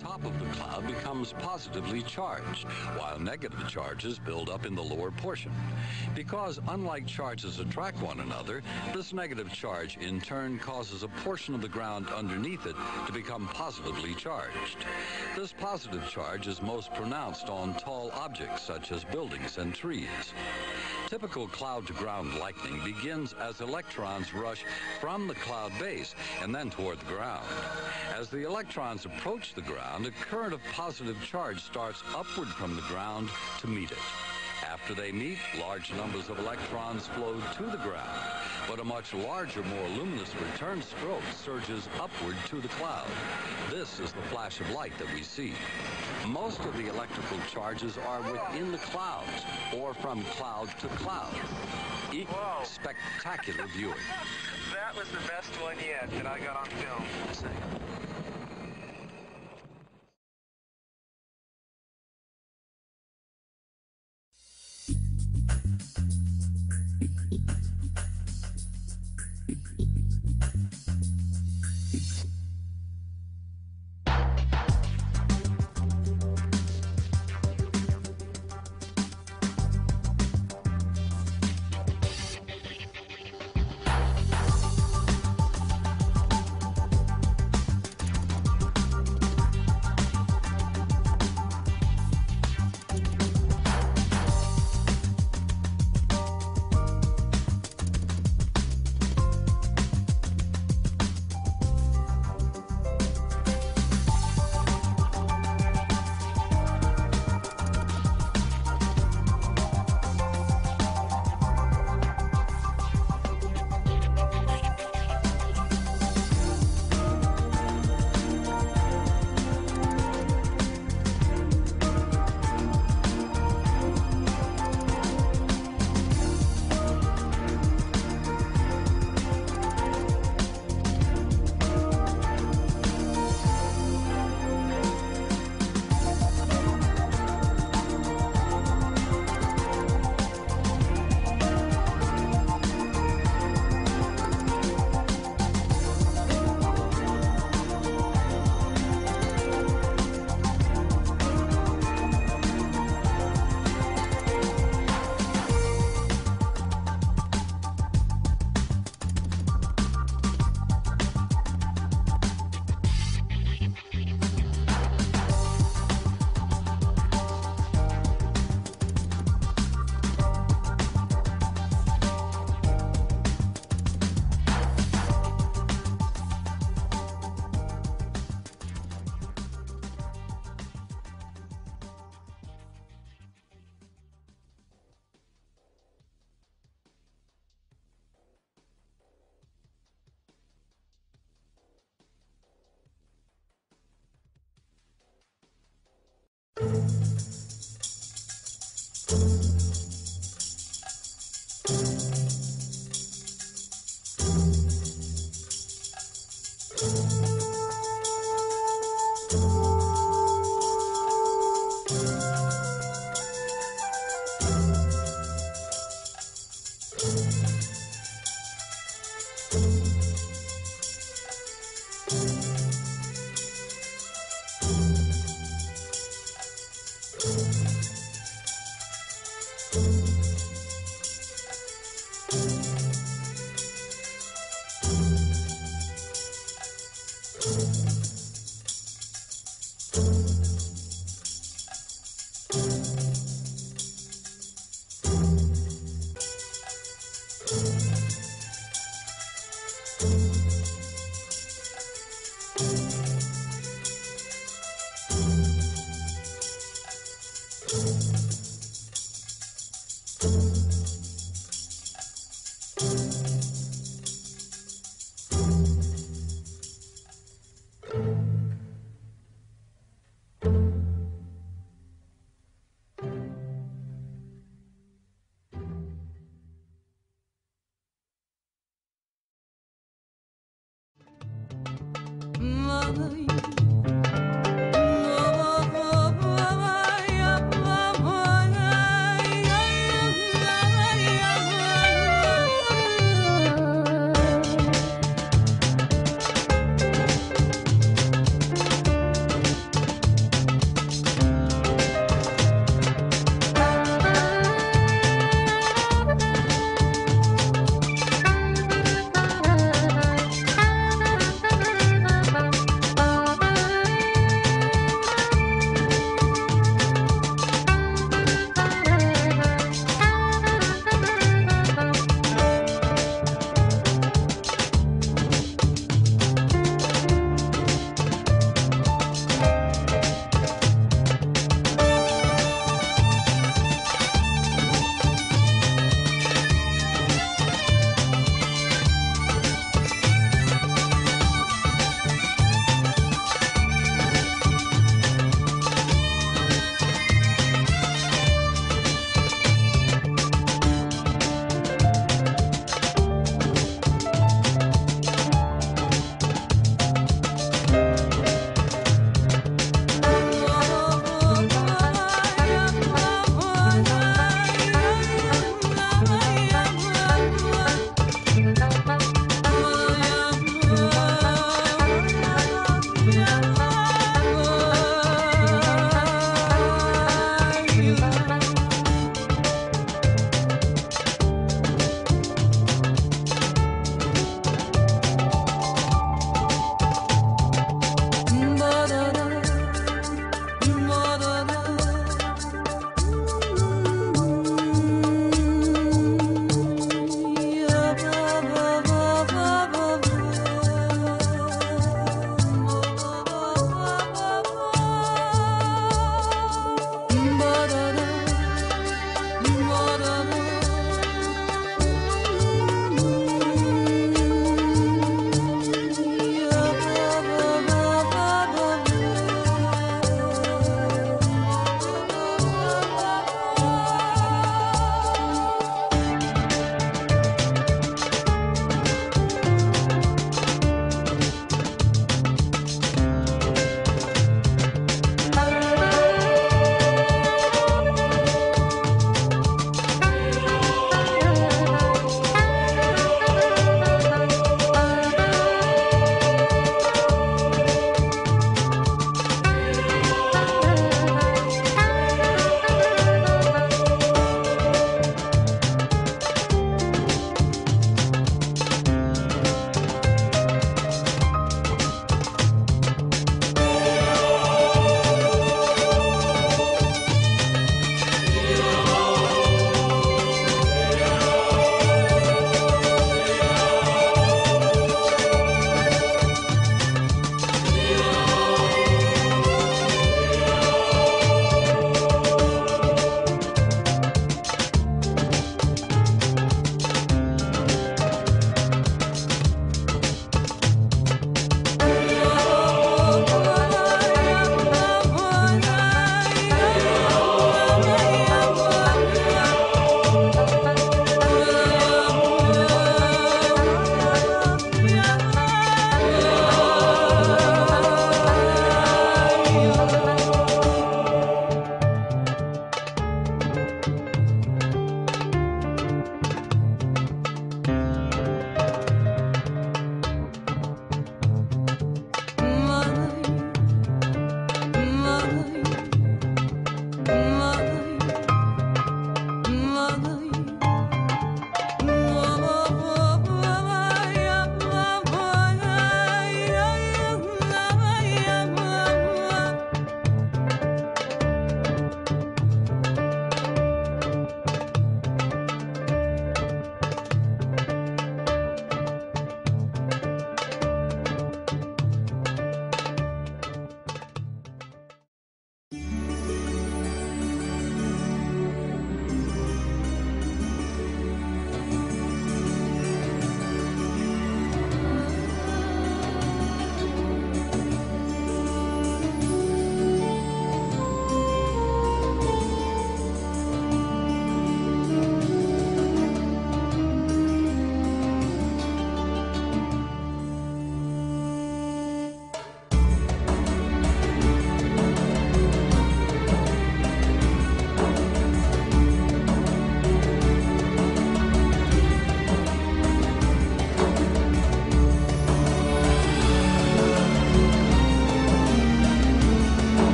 top of the cloud becomes positively charged, while negative charges build up in the lower portion. Because unlike charges attract one another, this negative charge in turn causes a portion of the ground underneath it to become positively charged. This positive charge is most pronounced on tall objects such as buildings and trees. Typical cloud-to-ground lightning begins as electrons rush from the cloud base and then toward the ground. As the electrons approach the ground, a current of positive charge starts upward from the ground to meet it. After they meet, large numbers of electrons flow to the ground, but a much larger, more luminous return stroke surges upward to the cloud. This is the flash of light that we see. Most of the electrical charges are within the clouds or from cloud to cloud. Whoa. Spectacular viewing. That was the best one yet that I got on film.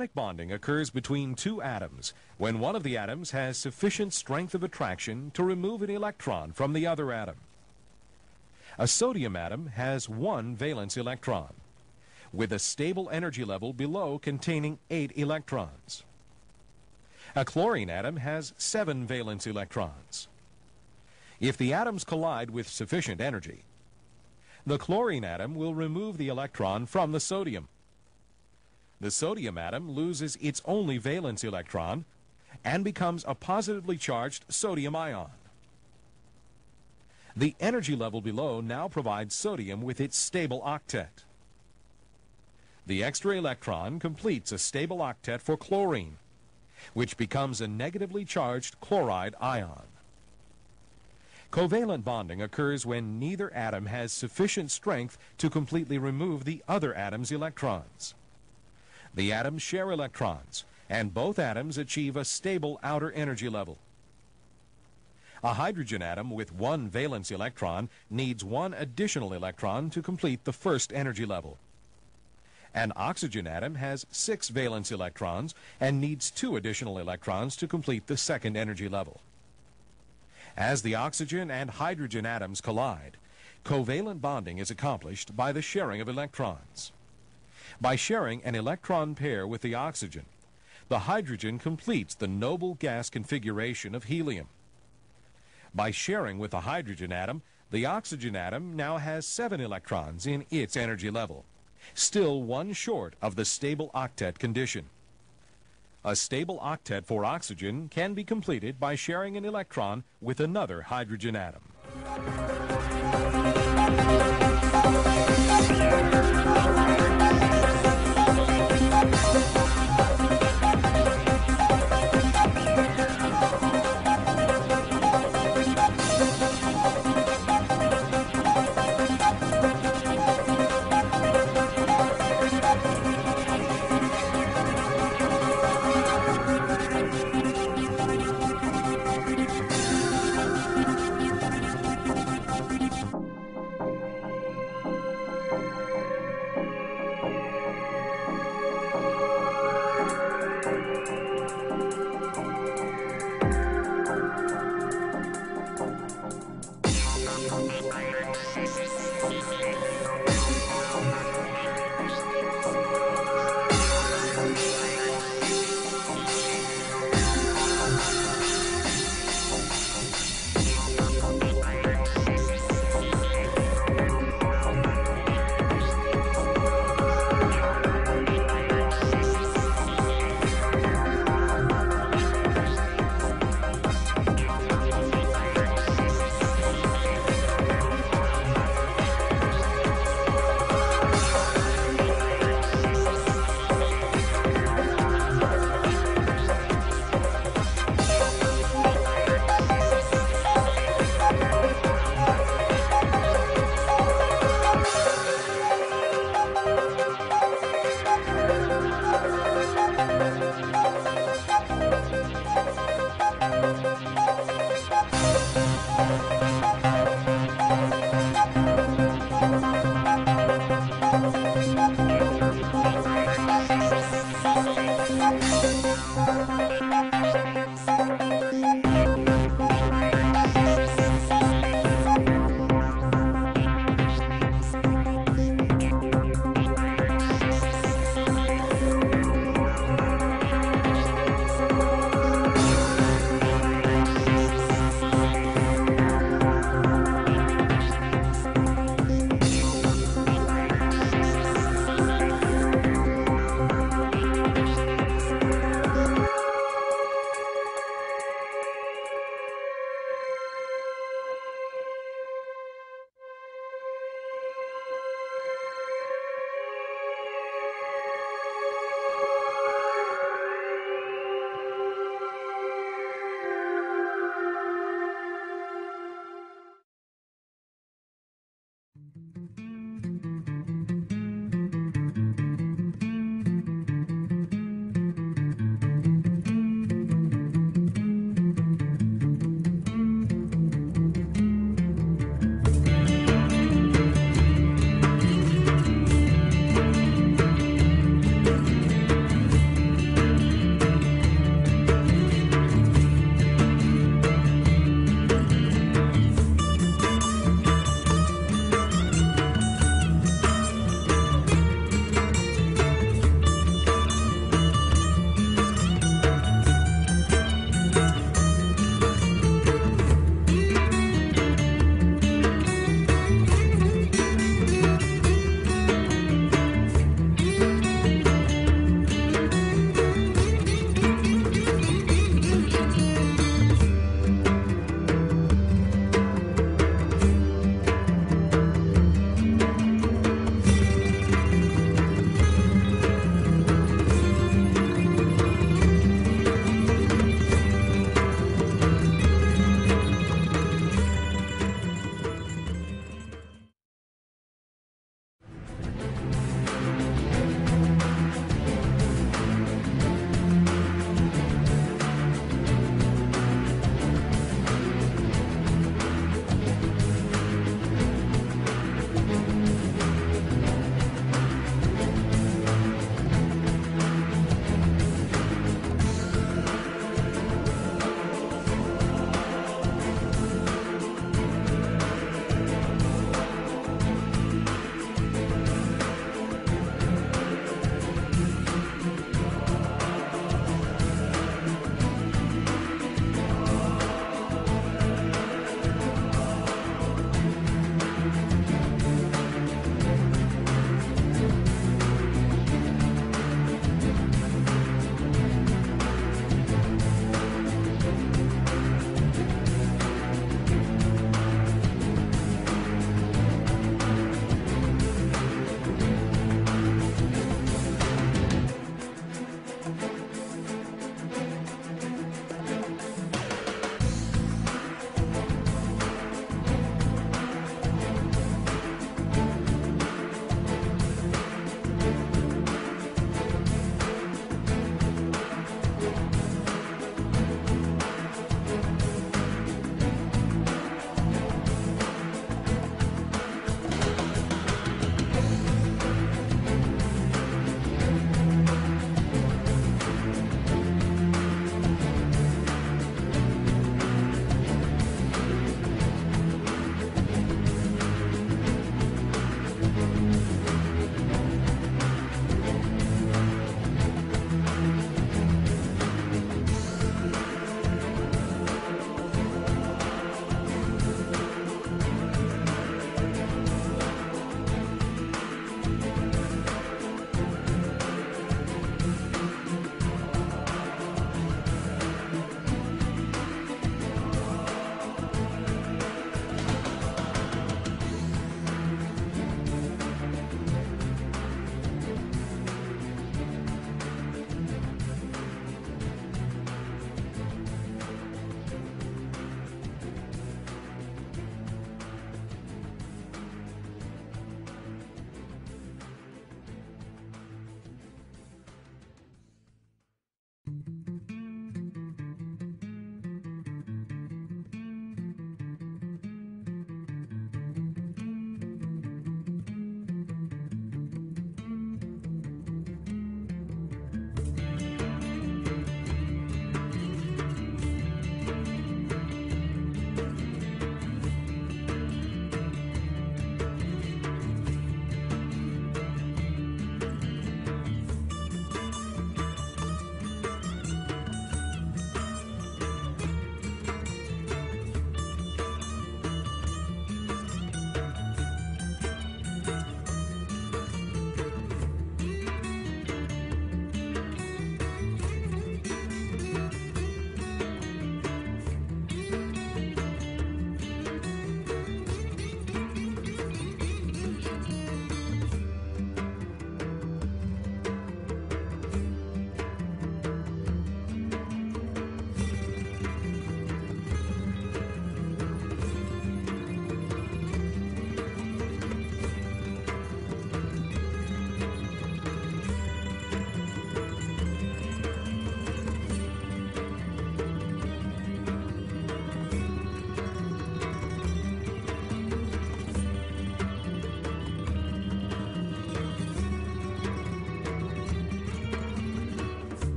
Ionic bonding occurs between two atoms when one of the atoms has sufficient strength of attraction to remove an electron from the other atom. A sodium atom has one valence electron, with a stable energy level below containing 8 electrons. A chlorine atom has 7 valence electrons. If the atoms collide with sufficient energy, the chlorine atom will remove the electron from the sodium. The sodium atom loses its only valence electron and becomes a positively charged sodium ion. The energy level below now provides sodium with its stable octet. The extra electron completes a stable octet for chlorine, which becomes a negatively charged chloride ion. Covalent bonding occurs when neither atom has sufficient strength to completely remove the other atom's electrons. The atoms share electrons, and both atoms achieve a stable outer energy level. A hydrogen atom with one valence electron needs one additional electron to complete the first energy level. An oxygen atom has 6 valence electrons and needs 2 additional electrons to complete the second energy level. As the oxygen and hydrogen atoms collide, covalent bonding is accomplished by the sharing of electrons. By sharing an electron pair with the oxygen, the hydrogen completes the noble gas configuration of helium. By sharing with the hydrogen atom, the oxygen atom now has 7 electrons in its energy level, still one short of the stable octet condition. A stable octet for oxygen can be completed by sharing an electron with another hydrogen atom.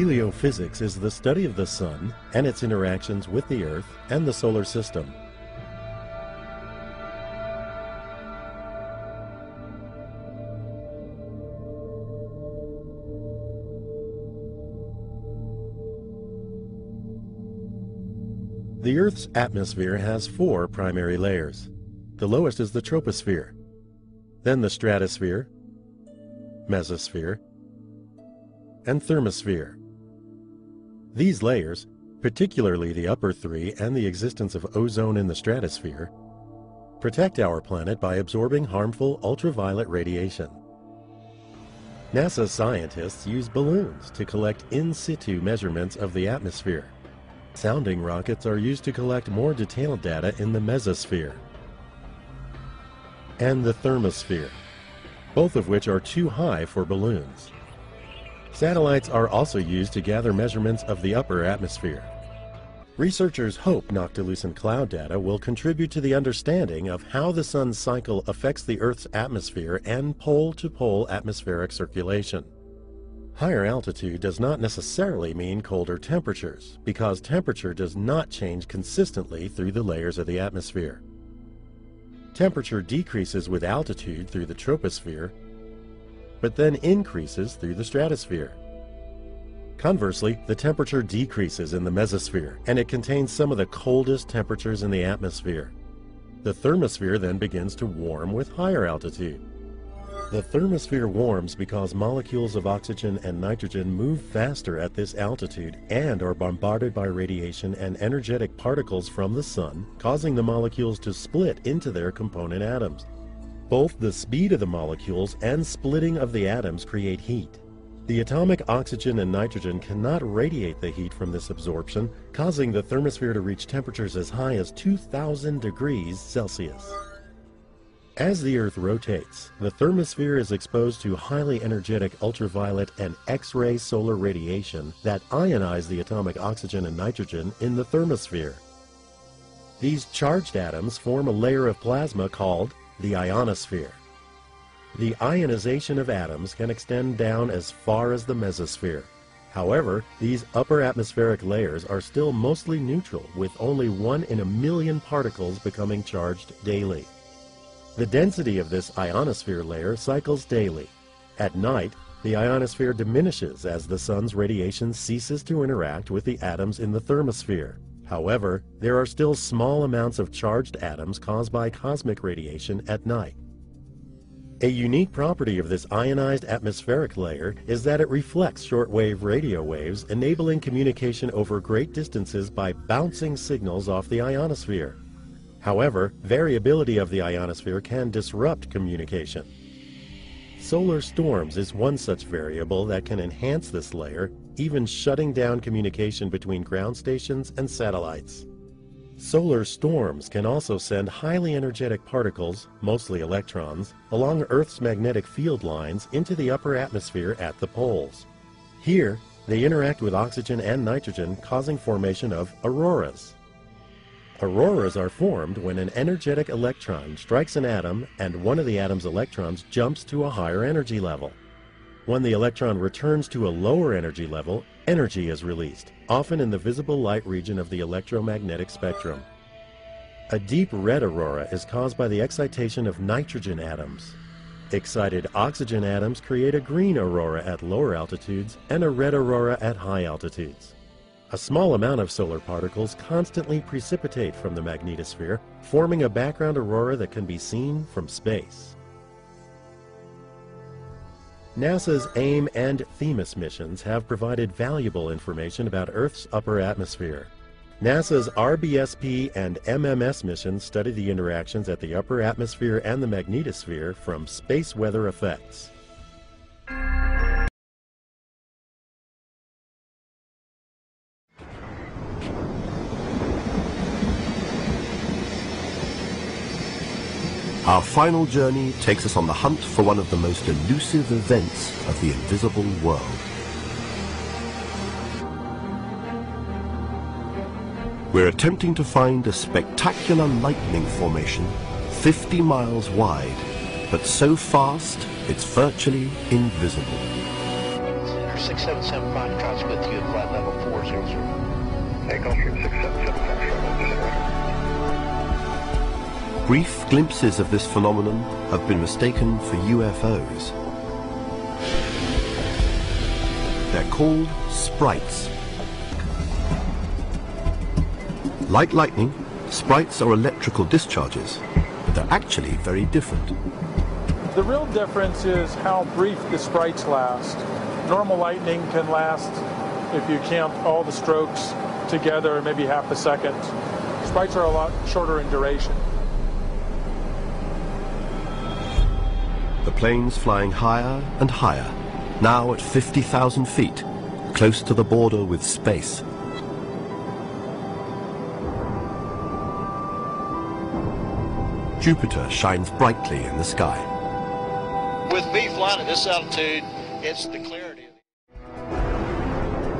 Heliophysics is the study of the Sun and its interactions with the Earth and the solar system. The Earth's atmosphere has 4 primary layers. The lowest is the troposphere, then the stratosphere, mesosphere, and thermosphere. These layers, particularly the upper 3 and the existence of ozone in the stratosphere, protect our planet by absorbing harmful ultraviolet radiation. NASA scientists use balloons to collect in situ measurements of the atmosphere. Sounding rockets are used to collect more detailed data in the mesosphere and the thermosphere, both of which are too high for balloons. Satellites are also used to gather measurements of the upper atmosphere. Researchers hope noctilucent cloud data will contribute to the understanding of how the Sun's cycle affects the Earth's atmosphere and pole-to-pole atmospheric circulation. Higher altitude does not necessarily mean colder temperatures, because temperature does not change consistently through the layers of the atmosphere. Temperature decreases with altitude through the troposphere, but then increases through the stratosphere. Conversely, the temperature decreases in the mesosphere, and it contains some of the coldest temperatures in the atmosphere. The thermosphere then begins to warm with higher altitude. The thermosphere warms because molecules of oxygen and nitrogen move faster at this altitude and are bombarded by radiation and energetic particles from the Sun, causing the molecules to split into their component atoms. Both the speed of the molecules and splitting of the atoms create heat. The atomic oxygen and nitrogen cannot radiate the heat from this absorption, causing the thermosphere to reach temperatures as high as 2,000 degrees Celsius. As the Earth rotates, the thermosphere is exposed to highly energetic ultraviolet and X-ray solar radiation that ionize the atomic oxygen and nitrogen in the thermosphere. These charged atoms form a layer of plasma called the ionosphere. The ionization of atoms can extend down as far as the mesosphere. However, these upper atmospheric layers are still mostly neutral, with only 1 in a million particles becoming charged daily. The density of this ionosphere layer cycles daily. At night, the ionosphere diminishes as the Sun's radiation ceases to interact with the atoms in the thermosphere. However, there are still small amounts of charged atoms caused by cosmic radiation at night. A unique property of this ionized atmospheric layer is that it reflects shortwave radio waves, enabling communication over great distances by bouncing signals off the ionosphere. However, variability of the ionosphere can disrupt communication. Solar storms is one such variable that can enhance this layer, even shutting down communication between ground stations and satellites. Solar storms can also send highly energetic particles, mostly electrons, along Earth's magnetic field lines into the upper atmosphere at the poles. Here, they interact with oxygen and nitrogen, causing formation of auroras. Auroras are formed when an energetic electron strikes an atom and one of the atom's electrons jumps to a higher energy level. When the electron returns to a lower energy level, energy is released, often in the visible light region of the electromagnetic spectrum. A deep red aurora is caused by the excitation of nitrogen atoms. Excited oxygen atoms create a green aurora at lower altitudes and a red aurora at high altitudes. A small amount of solar particles constantly precipitate from the magnetosphere, forming a background aurora that can be seen from space. NASA's AIM and Themis missions have provided valuable information about Earth's upper atmosphere. NASA's RBSP and MMS missions study the interactions at the upper atmosphere and the magnetosphere from space weather effects. Our final journey takes us on the hunt for one of the most elusive events of the invisible world. We're attempting to find a spectacular lightning formation 50 miles wide, but so fast it's virtually invisible. 6775 tracks with you at flight level 400. Take off from 6775. Brief glimpses of this phenomenon have been mistaken for UFOs. They're called sprites. Like lightning, sprites are electrical discharges, but they're actually very different. The real difference is how brief the sprites last. Normal lightning can last, if you count all the strokes together, maybe half a second. Sprites are a lot shorter in duration. The plane's flying higher and higher, now at 50,000 feet, close to the border with space. Jupiter shines brightly in the sky. With me flying at this altitude, it's the clarity.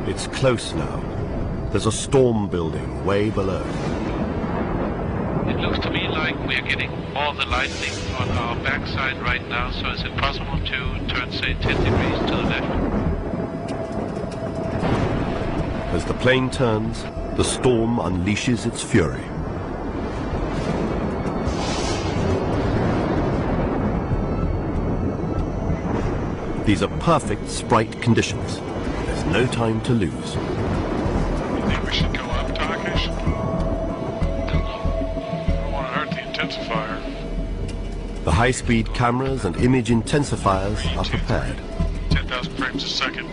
It's close now. There's a storm building way below. It looks to me like we're getting all the lightning on our backside right now, so is it possible to turn, say, 10 degrees to the left? As the plane turns, the storm unleashes its fury. These are perfect sprite conditions. There's no time to lose. You think we should go up, Takesh? Don't want to hurt the intensifier. The high-speed cameras and image intensifiers are prepared. 10,000 frames a second,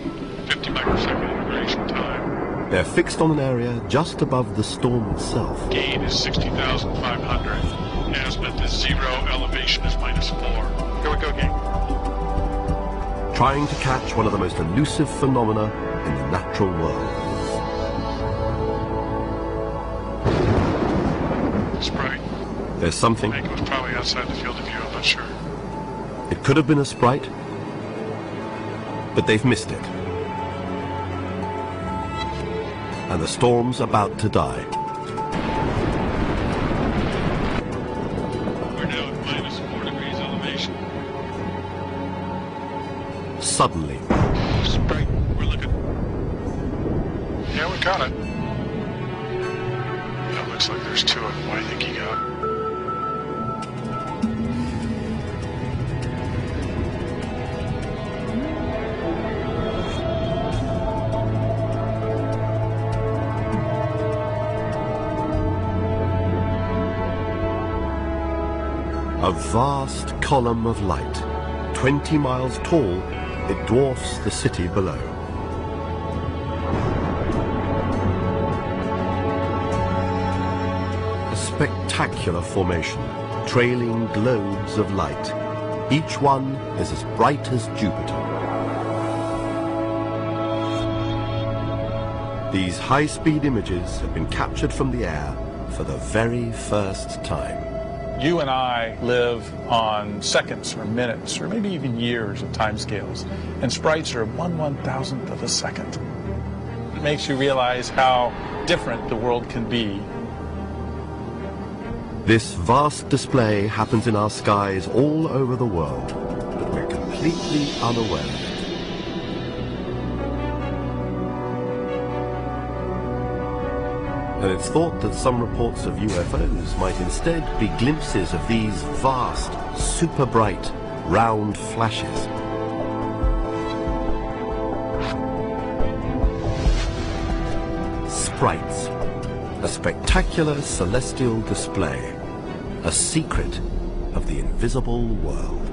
50 microsecond integration time. They're fixed on an area just above the storm itself. Gain is 60,500. Azimuth is 0, elevation is -4. Here we go, gang. Trying to catch one of the most elusive phenomena in the natural world. Sprite. There's something. I think it was probably outside the field of view, I'm not sure. It could have been a sprite, but they've missed it. And the storm's about to die. We're now at -4 degrees elevation. Suddenly, Sprite, we're looking. Yeah, we got it. Yeah, it looks like there's two of them. What do you think you got? a vast column of light. 20 miles tall, it dwarfs the city below. A spectacular formation, trailing globes of light. Each one is as bright as Jupiter. These high-speed images have been captured from the air for the very first time. You and I live on seconds or minutes or maybe even years of timescales, and sprites are 1/1000th of a second. It makes you realize how different the world can be. This vast display happens in our skies all over the world, but we're completely unaware of it. And it's thought that some reports of UFOs might instead be glimpses of these vast, super bright, round flashes. Sprites, a spectacular celestial display, a secret of the invisible world.